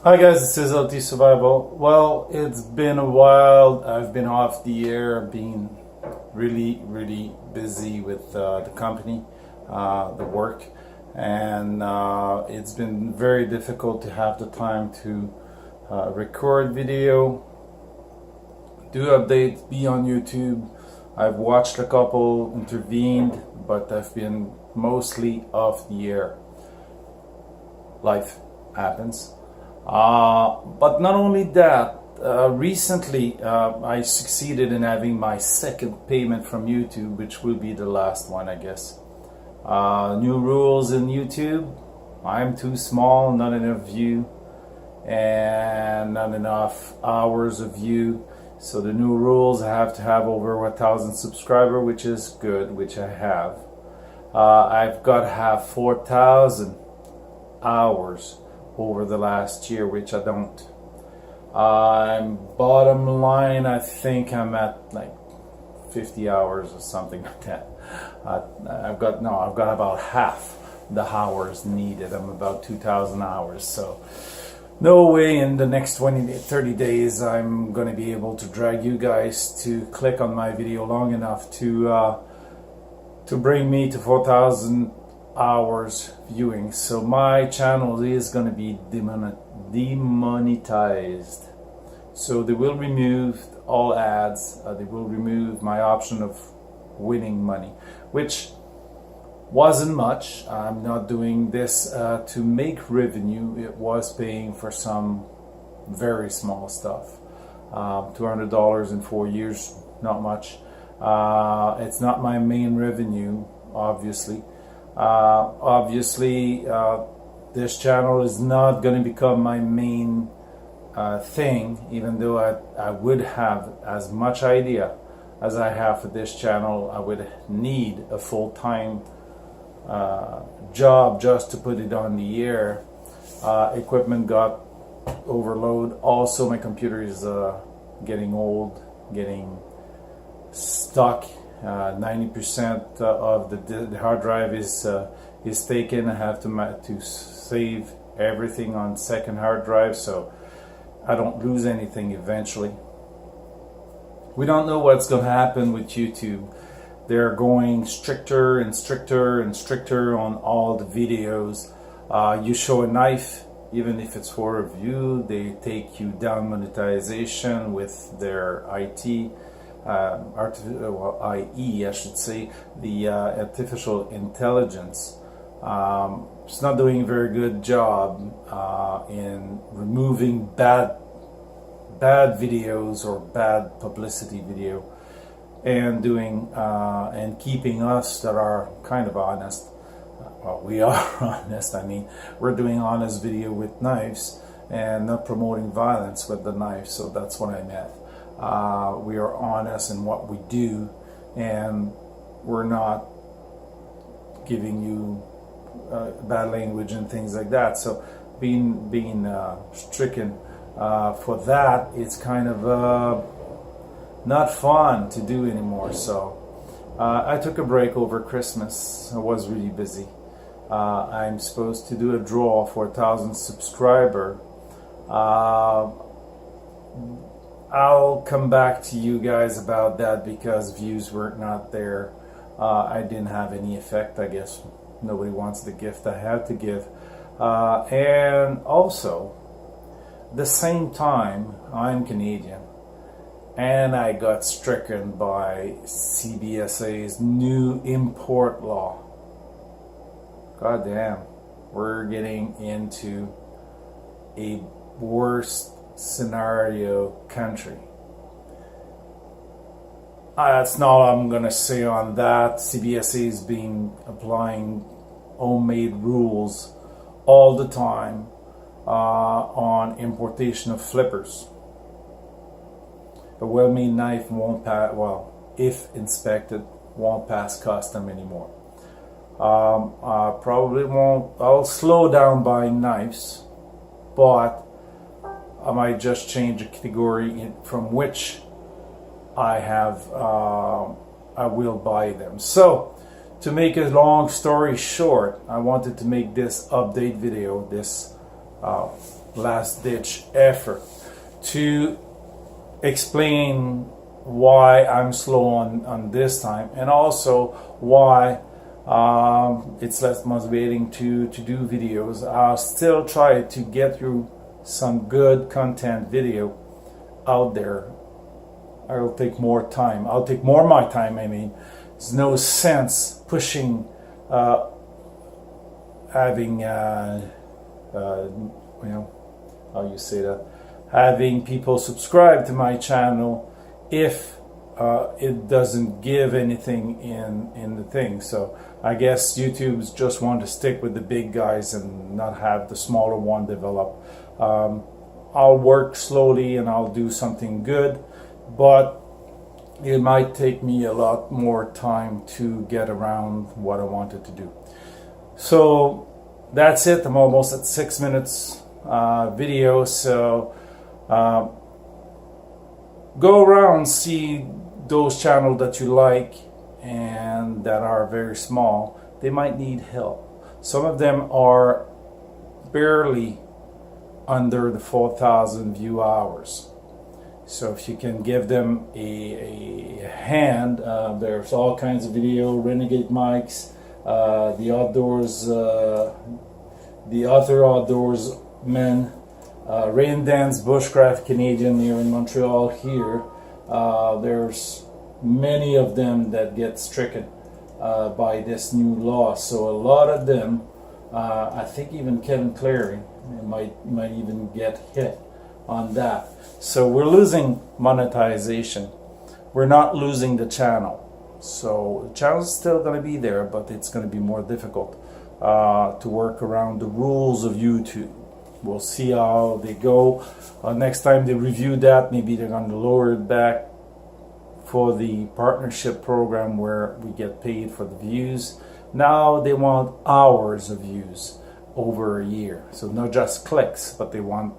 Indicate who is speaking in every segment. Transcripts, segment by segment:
Speaker 1: Hi guys, this is LT Survival. Well, it's been a while. I've been off the air, being really busy with the company, the work, and it's been very difficult to have the time to record video, do updates, be on YouTube. I've watched a couple, intervened, but I've been mostly off the air. Life happens. But not only that, recently I succeeded in having my second payment from YouTube, which will be the last one, I guess. New rules in YouTube: I'm too small, not enough view, and not enough hours of view. So the new rules, I have to have over 1,000 subscribers, which is good, which I have. I've got to have 4,000 hours over the last year, which I don't. Bottom line, I think I'm at like 50 hours or something like that. I've got about half the hours needed. I'm about 2,000 hours, so no way in the next 30 days I'm going to be able to drag you guys to click on my video long enough to bring me to 4,000 hours viewing. So my channel is going to be demonetized. So they will remove all ads. They will remove my option of winning money, which wasn't much. I'm not doing this to make revenue. It was paying for some very small stuff. $200 in 4 years, not much. It's not my main revenue, obviously. This channel is not going to become my main thing, even though I would have as much idea as I have for this channel. I would need a full-time job just to put it on the air. Equipment got overload. Also, my computer is getting old, getting stuck. 90% of the hard drive is taken. I have to save everything on second hard drive, so I don't lose anything eventually. We don't know what's going to happen with YouTube. They're going stricter and stricter and stricter on all the videos. You show a knife, even if it's for a view, they take you down monetization with their IE, I should say, the artificial intelligence. It's not doing a very good job in removing bad videos or bad publicity video, and doing and keeping us that are kind of honest. Well, we are honest. I mean, we're doing honest video with knives and not promoting violence with the knife. So that's what I meant. We are honest in what we do, and we're not giving you bad language and things like that. So being stricken for that, it's kind of not fun to do anymore. So I took a break over Christmas. I was really busy. I'm supposed to do a draw for 1,000 subscribers. I'll come back to you guys about that because views were not there. I didn't have any effect, I guess. Nobody wants the gift I had to give. And also, the same time, I'm Canadian, and I got stricken by CBSA's new import law. God damn, we're getting into a worst scenario country. That's not all I'm gonna say on that. CBSA has been applying homemade rules all the time on importation of flippers. A well-made knife won't pass, well, if inspected, won't pass custom anymore. Probably won't. I'll slow down buying knives, but I might just change a category from which I will buy them. So, to make a long story short, I wanted to make this update video, this last ditch effort to explain why I'm slow on this time, and also why it's less motivating to do videos. I'll still try to get you some good content video out there. I'll take more time. I'll take more of my time. I mean, there's no sense pushing, having, you know, how you say that, having people subscribe to my channel if it doesn't give anything in the thing. So I guess YouTube's just want to stick with the big guys and not have the smaller one develop. I'll work slowly and I'll do something good, but it might take me a lot more time to get around what I wanted to do. So that's it. I'm almost at 6 minutes video. So go around, see those channels that you like and that are very small. They might need help. Some of them are barely under the 4,000 view hours. So if you can give them a hand, there's all kinds of video, Renegade mics, the outdoors, the other outdoors men, rain dance bushcraft Canadian here in Montreal here. There's many of them that get stricken by this new law. So a lot of them, I think even Kevin Clary might even get hit on that. So we're losing monetization. We're not losing the channel. So the channel's still going to be there, but it's going to be more difficult to work around the rules of YouTube. We'll see how they go. Next time they review that, maybe they're going to lower it back for the partnership program where we get paid for the views. Now they want hours of views over a year. So not just clicks, but they want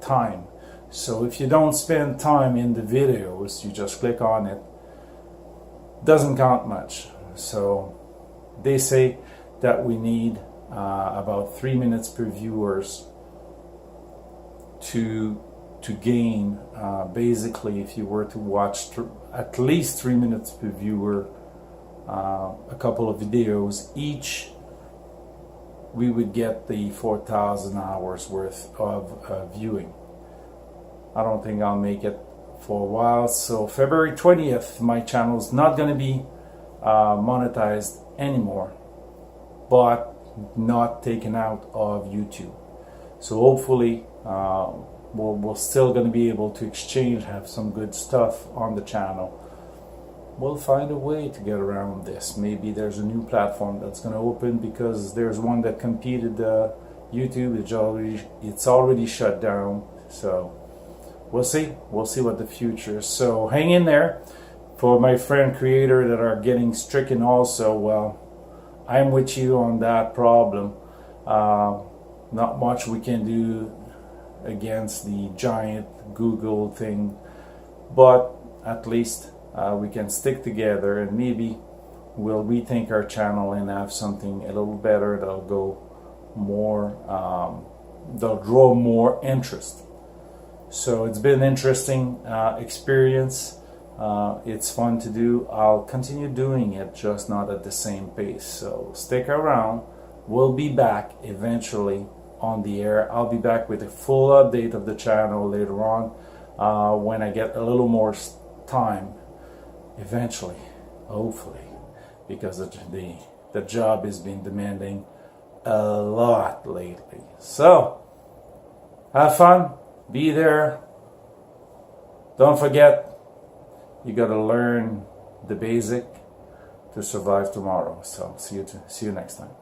Speaker 1: time. So if you don't spend time in the videos, you just click on it, doesn't count much. So they say that we need about 3 minutes per viewers to gain. Basically, if you were to watch at least 3 minutes per viewer, a couple of videos each, we would get the 4,000 hours worth of viewing. I don't think I'll make it for a while. So February 20th, my channel is not going to be monetized anymore, but not taken out of YouTube. So hopefully we're still going to be able to exchange, have some good stuff on the channel. We'll find a way to get around this. Maybe there's a new platform that's going to open, because there's one that competed YouTube. It's already shut down. So we'll see what the future is. So hang in there. For my friend creator that are getting stricken also, well, I'm with you on that problem. Not much we can do against the giant Google thing, but at least we can stick together, and maybe we'll rethink our channel and have something a little better that'll go more, that'll draw more interest. So it's been an interesting experience. It's fun to do. I'll continue doing it, just not at the same pace. So stick around. We'll be back eventually on the air. I'll be back with a full update of the channel later on when I get a little more time. Eventually, hopefully, because the job has been demanding a lot lately. So have fun. Be there. Don't forget, you got to learn the basic to survive tomorrow. So see you next time.